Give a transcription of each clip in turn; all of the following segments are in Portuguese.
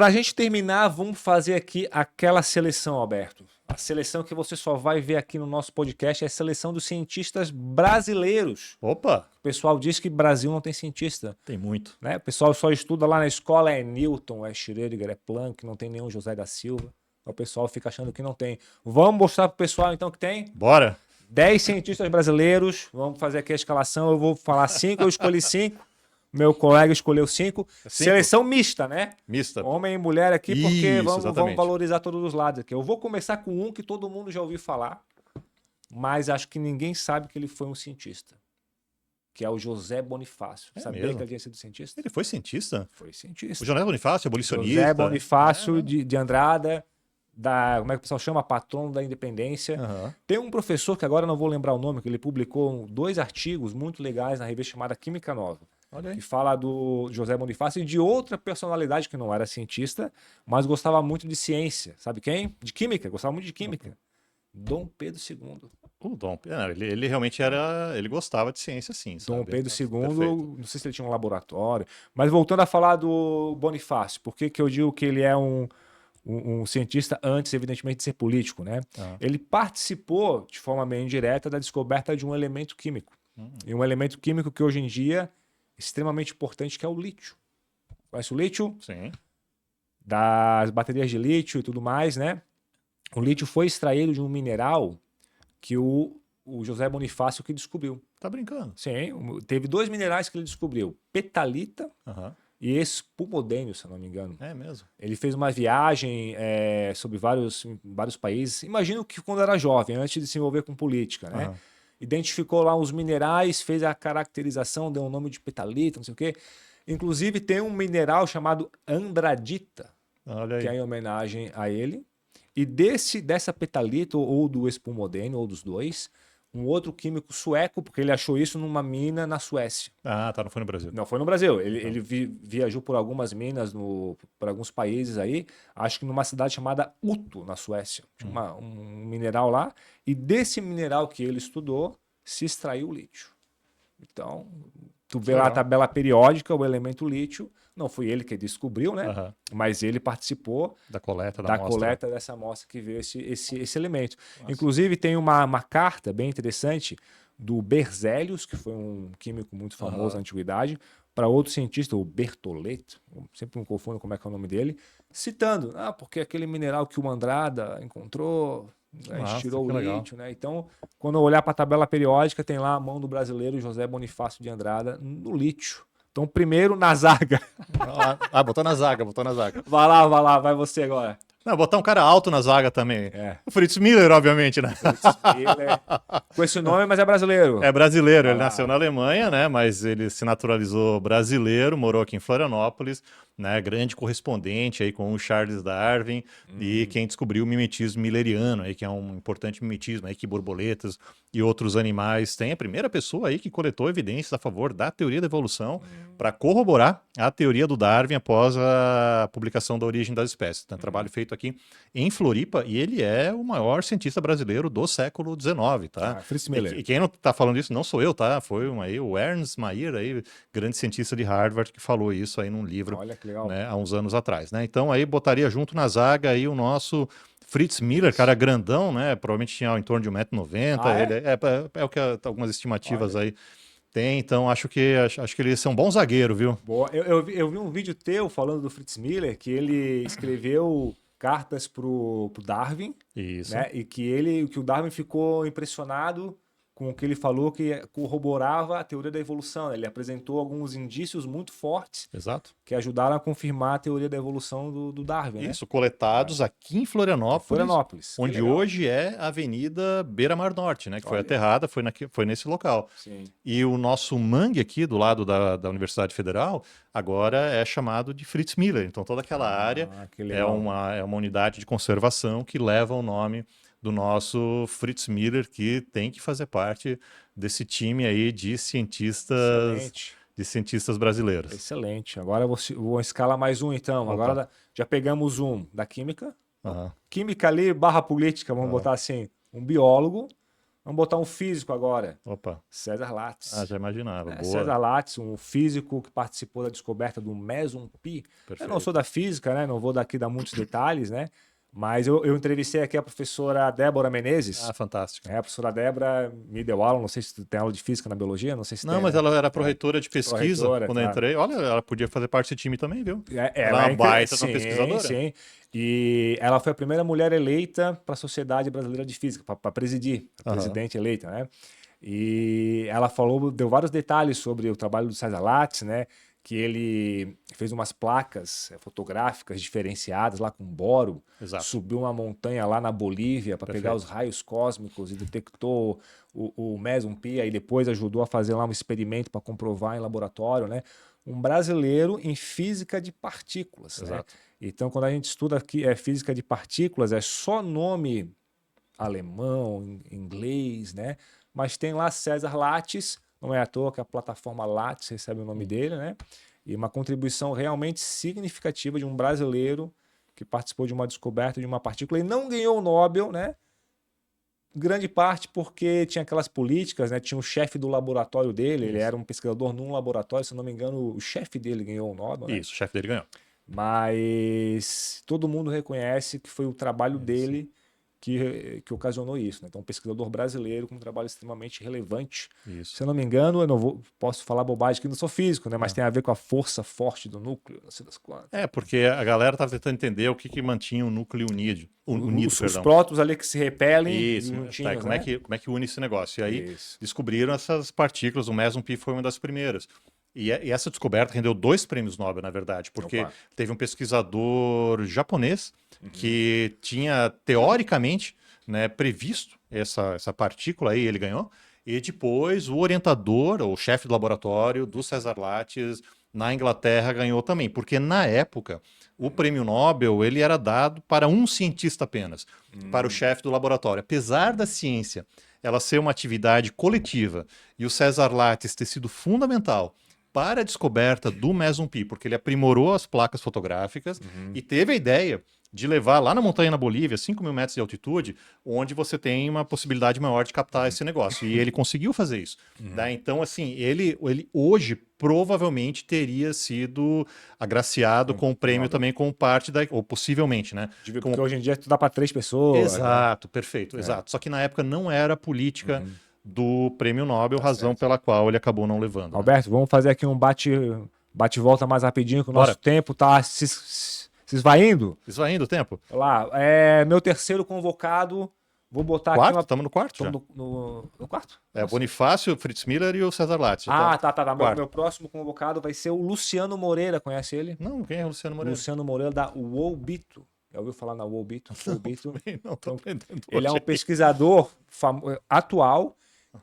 Pra gente terminar, vamos fazer aqui aquela seleção, Alberto. A seleção que você só vai ver aqui no nosso podcast é a seleção dos cientistas brasileiros. Opa, O pessoal diz que Brasil não tem cientista, tem muito. né? O pessoal só estuda lá na escola, é Newton, é Schrödinger, é Planck, não tem nenhum José da Silva. O pessoal fica achando que não tem. Vamos mostrar pro pessoal então que tem? Bora. 10 cientistas brasileiros, vamos fazer aqui a escalação, eu vou falar 5, eu escolhi 5. Meu colega escolheu 5. Seleção mista, né? Mista. Homem e mulher aqui, porque Isso, vamos exatamente. valorizar todos os lados aqui. Eu vou começar com um que todo mundo já ouviu falar, mas acho que ninguém sabe que ele foi um cientista, que é o José Bonifácio. É Sabia mesmo? que ele tinha sido cientista? Ele foi cientista? Foi cientista. O José Bonifácio, abolicionista. José Bonifácio É, de Andrada, como é que o pessoal chama? Patrono da Independência. Aham. Tem um professor que agora não vou lembrar o nome, que ele publicou 2 artigos muito legais na revista chamada Química Nova, Olha aí. que fala do José Bonifácio e de outra personalidade que não era cientista, mas gostava muito de ciência. Sabe quem? De química, gostava muito de química. Dom Pedro II. O Dom, ele realmente era, ele gostava de ciência, sim. Dom sabe? Pedro II, Perfeito. não sei se ele tinha um laboratório, mas voltando a falar do Bonifácio, por que que eu digo que ele é um cientista antes, evidentemente, de ser político, né? Ah. Ele participou, de forma meio indireta, da descoberta de um elemento químico. E um elemento químico que hoje em dia é extremamente importante, que é o lítio. Conhece o lítio? Sim. Das baterias de lítio e tudo mais, né? O lítio foi extraído de um mineral que o José Bonifácio que descobriu. Tá brincando. Sim, teve 2 minerais que ele descobriu, petalita Aham. e espumodênio, se eu não me engano. É mesmo. Ele fez uma viagem sobre vários países. Imagino que quando era jovem, antes de se envolver com política, né? Aham. Identificou lá os minerais, fez a caracterização, deu o nome de petalita, não sei o quê. Inclusive tem um mineral chamado andradita, Olha que é aí. em homenagem a ele. E dessa petalita, ou do espumodênio, ou dos dois, um outro químico sueco, porque ele achou isso numa mina na Suécia. Ah, tá, não foi no Brasil. Não foi no Brasil. Ele viajou por algumas minas, por alguns países aí, acho que numa cidade chamada Uto, na Suécia. Tinha um mineral lá, e desse mineral que ele estudou, se extraiu o lítio. Então, tu vê lá a Legal. tabela periódica, o elemento lítio. Não foi ele que descobriu, né? Aham. Mas ele participou Da coleta, da da amostra. coleta dessa amostra que veio esse elemento. Inclusive, tem uma carta bem interessante do Berzelius, que foi um químico muito famoso na antiguidade, para outro cientista, o Berthollet, sempre me confundo como é que é o nome dele, citando, porque aquele mineral que o Andrada encontrou, a gente Massa, tirou que o legal. lítio, né? Então, quando eu olhar para a tabela periódica, tem lá a mão do brasileiro José Bonifácio de Andrada no lítio. Então, primeiro na zaga. Botou na zaga, botou na zaga. Vai lá, vai você agora. Não, botar um cara alto na zaga também. É. O Fritz Miller, obviamente, né? Miller, com esse nome, mas é brasileiro. É brasileiro, ele nasceu na Alemanha, né? Mas ele se naturalizou brasileiro, morou aqui em Florianópolis, né? Grande correspondente aí com o Charles Darwin e quem descobriu o mimetismo milleriano, aí, que é um importante mimetismo aí que borboletas e outros animais têm. A primeira pessoa aí que coletou evidências a favor da teoria da evolução para corroborar a teoria do Darwin após a publicação da Origem das Espécies. Então, trabalho feito aqui em Floripa e ele é o maior cientista brasileiro do século XIX, tá? Fritz Miller. E quem não tá falando isso não sou eu, tá? Foi o Ernst Mayr, aí, grande cientista de Harvard, que falou isso aí num livro, Olha que legal. né, há uns anos atrás, né? Então aí botaria junto na zaga aí o nosso Fritz Miller, cara grandão, né? Provavelmente tinha em torno de 1,90 m. Ah, é? Ele é o que algumas estimativas aí tem, então acho que ele ia ser um bom zagueiro, viu? Boa. Eu vi um vídeo teu falando do Fritz Miller, que ele escreveu cartas pro Darwin, Isso. né? E que o Darwin ficou impressionado com o que ele falou, que corroborava a teoria da evolução, né? Ele apresentou alguns indícios muito fortes Exato. que ajudaram a confirmar a teoria da evolução do Darwin, né? Isso, coletados aqui em Florianópolis, Florianópolis. Que onde legal. hoje é a Avenida Beira-Mar Norte, né? Que foi Olha. aterrada, foi nesse local. Sim. E o nosso mangue aqui, do lado da Universidade Federal, agora é chamado de Fritz Miller. Então toda aquela área que é legal. uma unidade de conservação que leva o nome do nosso Fritz Miller, que tem que fazer parte desse time aí de cientistas brasileiros. Excelente. Agora eu vou escalar mais um, então. Opa. Agora já pegamos um da química. Aham. Química ali, barra política, vamos botar assim. Um biólogo, Vamos botar um físico agora. Opa. César Lattes. Já imaginava. Boa. César Lattes, um físico que participou da descoberta do meson pi. Perfeito. Eu não sou da física, né? Não vou daqui dar muitos detalhes, né? Mas eu entrevistei aqui a professora Débora Menezes. Fantástico. A professora Débora me deu aula, não sei se tem aula de física na biologia, não sei se não, tem, mas né? ela era pró-reitora de pesquisa quando eu entrei. Olha, ela podia fazer parte desse time também, viu? Ela é uma baita de uma pesquisadora. Sim. E ela foi a primeira mulher eleita para a Sociedade Brasileira de Física, para presidir, a presidente eleita, né? E ela deu vários detalhes sobre o trabalho do César Lattes, né? Que ele fez umas placas fotográficas diferenciadas lá com boro, subiu uma montanha lá na Bolívia para pegar os raios cósmicos e detectou o meson pi, aí depois ajudou a fazer lá um experimento para comprovar em laboratório, né? Um brasileiro em física de partículas, né? Então, quando a gente estuda aqui física de partículas, é só nome alemão, inglês, né? Mas tem lá César Lattes, não é à toa que a plataforma Lattes recebe o nome dele, né? E uma contribuição realmente significativa de um brasileiro que participou de uma descoberta de uma partícula e não ganhou o Nobel, né? Grande parte porque tinha aquelas políticas, né? Tinha o chefe do laboratório dele, ele era um pesquisador num laboratório, se não me engano, o chefe dele ganhou o Nobel, né? Isso, o chefe dele ganhou. Mas todo mundo reconhece que foi o trabalho dele que ocasionou isso, né? Então, um pesquisador brasileiro com um trabalho extremamente relevante. Isso. Se eu não me engano, eu não posso falar bobagem que não sou físico, né? Mas tem a ver com a força forte do núcleo, não sei das quantas. Porque a galera estava tentando entender o que mantinha o núcleo unido. Os prótons ali que se repelem. Isso. Juntinhos, como é que une esse negócio? E aí descobriram essas partículas, o meson pi foi uma das primeiras. E essa descoberta rendeu 2 prêmios Nobel, na verdade, porque teve um pesquisador japonês que tinha, teoricamente, né, previsto essa partícula aí, ele ganhou, e depois o orientador, ou chefe do laboratório do César Lattes, na Inglaterra, ganhou também, porque na época o prêmio Nobel ele era dado para um cientista apenas, para o chefe do laboratório. Apesar da ciência ela ser uma atividade coletiva e o César Lattes ter sido fundamental para a descoberta do meson pi, porque ele aprimorou as placas fotográficas e teve a ideia de levar lá na montanha na Bolívia, 5.000 metros de altitude, onde você tem uma possibilidade maior de captar esse negócio. E ele conseguiu fazer isso. Então, assim, ele hoje provavelmente teria sido agraciado com o prêmio também como parte da... Ou possivelmente, né? Porque hoje em dia dá para 3 pessoas. Exato, né? Perfeito, exato. Só que na época não era política do prêmio Nobel, razão pela qual ele acabou não levando. Alberto, vamos fazer aqui um bate-volta mais rapidinho, que o nosso tempo tá se esvaindo. Esvaindo o tempo? Olha lá, meu terceiro convocado, vou botar quarto? aqui... Estamos no quarto já? No quarto? Bonifácio, Fritz Miller e o César Lattes. Tá. Meu próximo convocado vai ser o Luciano Moreira, conhece ele? Não, quem é o Luciano Moreira? Luciano Moreira da Wobito. Já ouviu falar na Wobito? Não, tô aprendendo. Ele é um pesquisador atual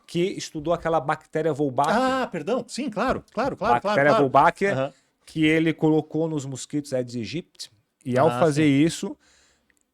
que estudou aquela bactéria Wolbachia. Perdão. Sim, claro. Bactéria Wolbachia, que ele colocou nos mosquitos Aedes aegypti. E ao fazer isso,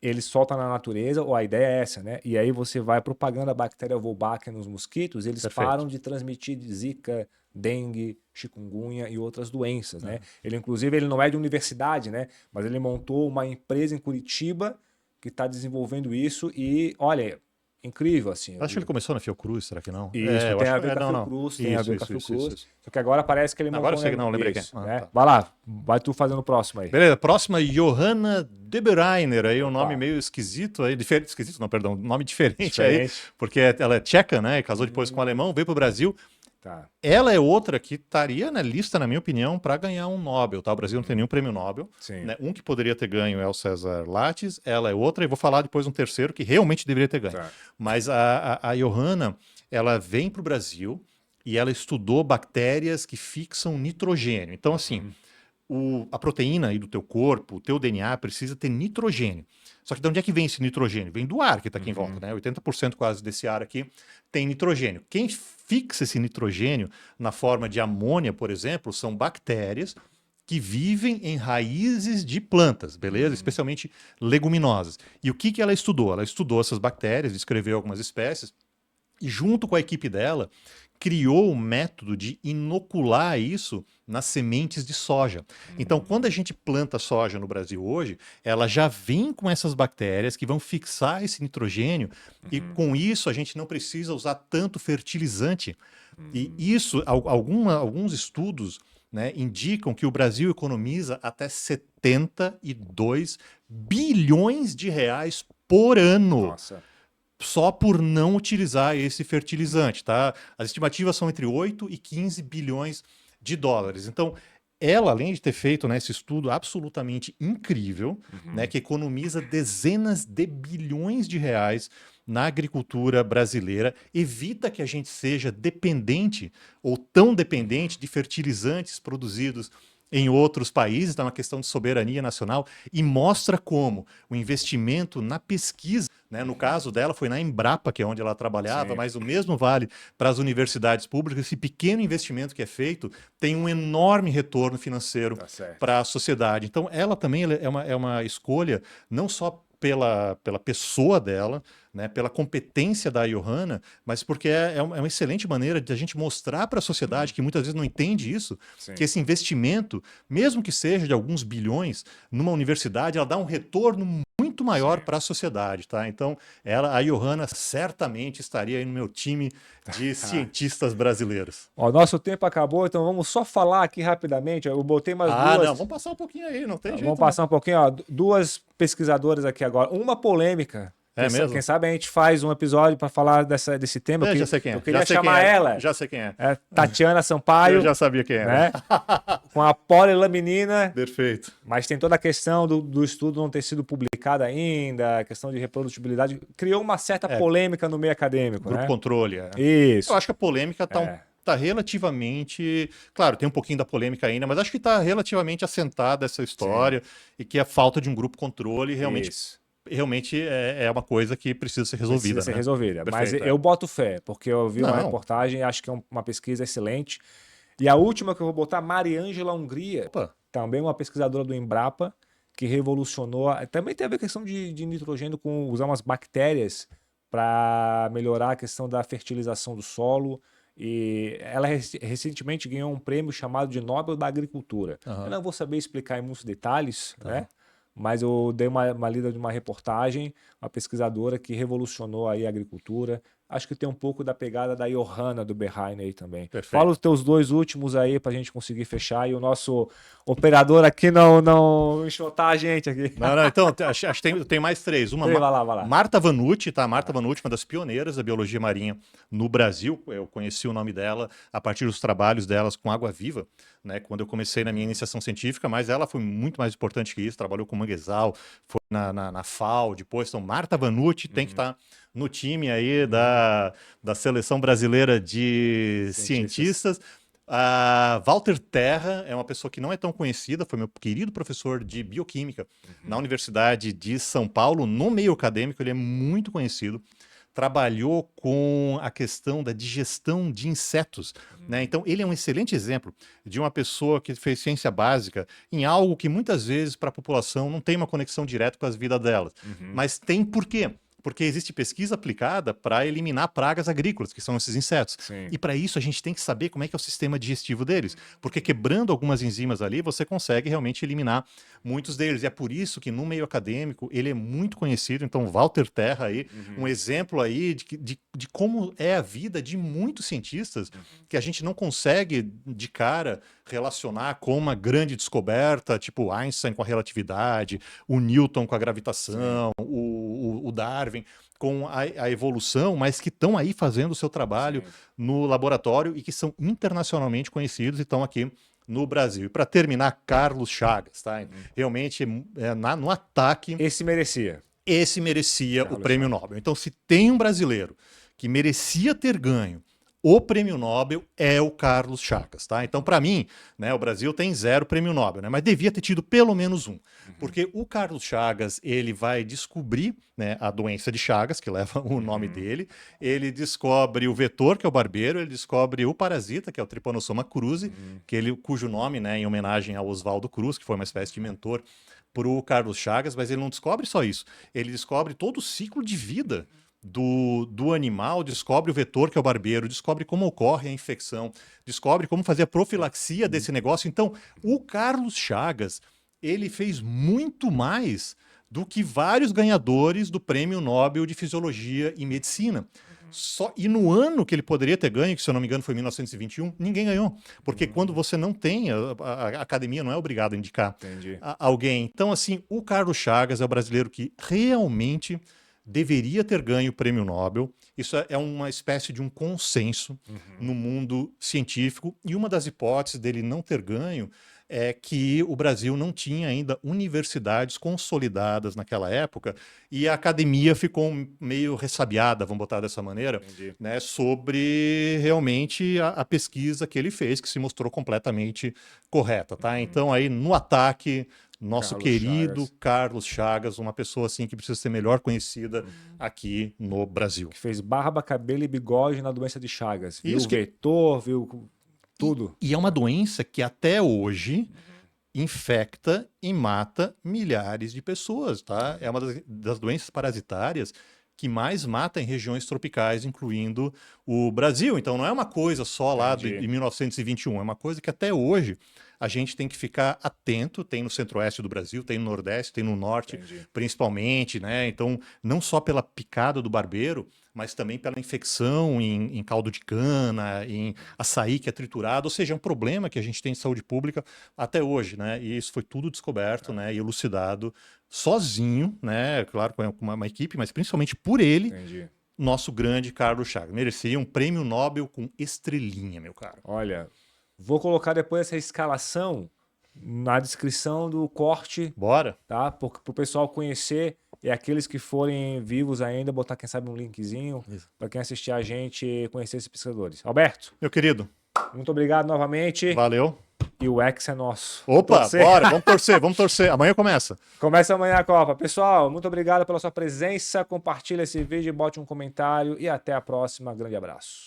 ele solta na natureza, ou a ideia é essa, né? E aí você vai propagando a bactéria Wolbachia nos mosquitos, eles param de transmitir zika, dengue, chikungunya e outras doenças, né? Inclusive, ele não é de universidade, né? Mas ele montou uma empresa em Curitiba que está desenvolvendo isso e, olha... Incrível, assim. Acho que ele começou na Fiocruz, será que não? Isso, tem a ver com a Fiocruz, tem a ver com a Fiocruz. Só que agora parece que ele Agora eu sei que não, lembrei quem. Né? Vai lá, vai tu fazendo o próximo aí. Beleza, próxima, Johanna Debereiner, aí um nome meio esquisito, aí, esquisito não, perdão, nome diferente aí, porque ela é tcheca, né, e casou depois com um alemão, veio pro Brasil. Ela é outra que estaria na lista, na minha opinião, para ganhar um Nobel. Tá? O Brasil não tem nenhum prêmio Nobel. Né? Um que poderia ter ganho é o César Lattes, ela é outra, e vou falar depois um terceiro que realmente deveria ter ganho. Mas a Johanna, ela vem para o Brasil e ela estudou bactérias que fixam nitrogênio. Então, assim, a proteína aí do teu corpo, o teu DNA precisa ter nitrogênio. Só que de onde é que vem esse nitrogênio? Vem do ar que está aqui em volta, né? 80% quase desse ar aqui tem nitrogênio. Quem fixa esse nitrogênio na forma de amônia, por exemplo, são bactérias que vivem em raízes de plantas, beleza? Especialmente leguminosas. E o que ela estudou? Ela estudou essas bactérias, descreveu algumas espécies, e junto com a equipe dela, criou o método de inocular isso nas sementes de soja. Então, quando a gente planta soja no Brasil hoje, ela já vem com essas bactérias que vão fixar esse nitrogênio e com isso a gente não precisa usar tanto fertilizante. E isso, alguns estudos, né, indicam que o Brasil economiza até 72 bilhões de reais por ano. Nossa. Só por não utilizar esse fertilizante, tá? As estimativas são entre 8 e 15 bilhões de dólares. Então, ela, além de ter feito, né, esse estudo absolutamente incrível, né, que economiza dezenas de bilhões de reais na agricultura brasileira, evita que a gente seja dependente ou tão dependente de fertilizantes produzidos em outros países, tá uma questão de soberania nacional, e mostra como o investimento na pesquisa, né, no caso dela foi na Embrapa, que é onde ela trabalhava, Sim. mas o mesmo vale para as universidades públicas, esse pequeno investimento que é feito tem um enorme retorno financeiro Tá certo. para a sociedade. Então, ela também é uma escolha não só pela pessoa dela, né, pela competência da Johanna, mas porque é uma excelente maneira de a gente mostrar para a sociedade, que muitas vezes não entende isso, Sim. que esse investimento, mesmo que seja de alguns bilhões, numa universidade, ela dá um retorno muito maior para a sociedade, tá? Então, a Johanna certamente estaria aí no meu time de cientistas brasileiros. Ó, nosso tempo acabou, então vamos só falar aqui rapidamente. Eu botei umas duas. Não, vamos passar um pouquinho aí, não tem jeito. Vamos passar um pouquinho, ó. Duas pesquisadoras aqui agora. Uma polêmica. É mesmo? Quem sabe a gente faz um episódio para falar desse tema. Eu já sei quem é. Eu queria Já sei chamar quem é. ela. Já sei quem é. É Tatiana Sampaio. Eu já sabia quem era. Né? Com a polilaminina. Perfeito. Mas tem toda a questão do estudo não ter sido publicado ainda, a questão de reprodutibilidade. Criou uma certa polêmica no meio acadêmico. Grupo né? controle. Isso. Eu acho que a polêmica tá relativamente... Claro, tem um pouquinho da polêmica ainda, mas acho que está relativamente assentada essa história. Sim. E que a falta de um grupo controle realmente é uma coisa que precisa ser resolvida. Precisa ser resolvida. Perfeito, mas eu boto fé, porque eu vi uma reportagem e acho que é uma pesquisa excelente. E a última que eu vou botar, Mariângela Hungria, também uma pesquisadora do Embrapa, que revolucionou. Também teve a questão de nitrogênio com usar umas bactérias para melhorar a questão da fertilização do solo. E ela recentemente ganhou um prêmio chamado de Nobel da Agricultura. Eu não vou saber explicar em muitos detalhes, né? Mas eu dei uma lida de uma reportagem, uma pesquisadora que revolucionou aí a agricultura. Acho que tem um pouco da pegada da Johanna do Berheim aí também. Perfeito. Fala os teus dois últimos aí pra gente conseguir fechar e o nosso operador aqui não enxotar a gente aqui. Não, então, acho que tem mais três. Uma, vai lá. Marta Vanucci, tá? Marta Vanucci, uma das pioneiras da biologia marinha no Brasil. Eu conheci o nome dela a partir dos trabalhos delas com água viva, né? Quando eu comecei na minha iniciação científica, mas ela foi muito mais importante que isso. Trabalhou com manguezal, foi na FAO depois. Então, Marta Vanucci tem que estar no time aí da seleção brasileira de cientistas. Walter Terra é uma pessoa que não é tão conhecida, foi meu querido professor de bioquímica na Universidade de São Paulo. No meio acadêmico, ele é muito conhecido. Trabalhou com a questão da digestão de insetos, né? Então, ele é um excelente exemplo de uma pessoa que fez ciência básica em algo que muitas vezes para a população não tem uma conexão direta com as vidas delas. Mas tem por quê? Porque existe pesquisa aplicada para eliminar pragas agrícolas, que são esses insetos. Sim. E para isso a gente tem que saber como é que é o sistema digestivo deles, porque quebrando algumas enzimas ali, você consegue realmente eliminar muitos deles. E é por isso que no meio acadêmico ele é muito conhecido. Então, Walter Terra aí, um exemplo aí de como é a vida de muitos cientistas que a gente não consegue de cara relacionar com uma grande descoberta, tipo Einstein com a relatividade, o Newton com a gravitação, o Darwin com a evolução, mas que estão aí fazendo o seu trabalho no laboratório e que são internacionalmente conhecidos e estão aqui no Brasil. E para terminar, Carlos Chagas, tá? Realmente no ataque. Esse merecia o prêmio Nobel. Então, se tem um brasileiro que merecia ter ganho o prêmio Nobel, é o Carlos Chagas, tá? Então, para mim, né, o Brasil tem 0 prêmio Nobel, né? Mas devia ter tido pelo menos um. Porque o Carlos Chagas, ele vai descobrir, né, a doença de Chagas, que leva o nome dele, ele descobre o vetor, que é o barbeiro, ele descobre o parasita, que é o Trypanosoma cruzi, cujo nome, né, em homenagem ao Oswaldo Cruz, que foi uma espécie de mentor para o Carlos Chagas, mas ele não descobre só isso, ele descobre todo o ciclo de vida do animal, descobre o vetor, que é o barbeiro, descobre como ocorre a infecção, descobre como fazer a profilaxia desse negócio. Então, o Carlos Chagas, ele fez muito mais do que vários ganhadores do Prêmio Nobel de Fisiologia e Medicina. E no ano que ele poderia ter ganho, que se eu não me engano foi 1921, ninguém ganhou. Porque quando você não tem, a academia não é obrigada a indicar alguém. Então, assim, o Carlos Chagas é o brasileiro que realmente deveria ter ganho o Prêmio Nobel. Isso é uma espécie de um consenso no mundo científico. E uma das hipóteses dele não ter ganho é que o Brasil não tinha ainda universidades consolidadas naquela época e a academia ficou meio ressabiada, vamos botar dessa maneira, né, sobre realmente a pesquisa que ele fez, que se mostrou completamente correta, tá? Então aí no ataque, nosso Carlos querido Chagas. Carlos Chagas, uma pessoa assim que precisa ser melhor conhecida aqui no Brasil. Que fez barba, cabelo e bigode na doença de Chagas. Viu Isso o vetor, viu tudo. E é uma doença que até hoje infecta e mata milhares de pessoas, tá? É uma das doenças parasitárias que mais mata em regiões tropicais, incluindo o Brasil. Então não é uma coisa só lá de 1921, é uma coisa que até hoje a gente tem que ficar atento. Tem no centro-oeste do Brasil, tem no nordeste, tem no norte, principalmente, né? Então, não só pela picada do barbeiro, mas também pela infecção em caldo de cana, em açaí que é triturado, ou seja, é um problema que a gente tem de saúde pública até hoje, né? E isso foi tudo descoberto, né? E elucidado sozinho, né? Claro, com uma equipe, mas principalmente por ele, nosso grande Carlos Chagas. Merecia um prêmio Nobel com estrelinha, meu caro. Olha, vou colocar depois essa escalação na descrição do corte. Bora. Tá? Para o pessoal conhecer e aqueles que forem vivos ainda, botar, quem sabe, um linkzinho para quem assistir a gente conhecer esses pesquisadores. Alberto. Meu querido. Muito obrigado novamente. Valeu. E o Hexa é nosso. Opa, bora, vamos torcer, vamos torcer. Amanhã começa. Começa amanhã a Copa. Pessoal, muito obrigado pela sua presença. Compartilha esse vídeo, bote um comentário e até a próxima. Grande abraço.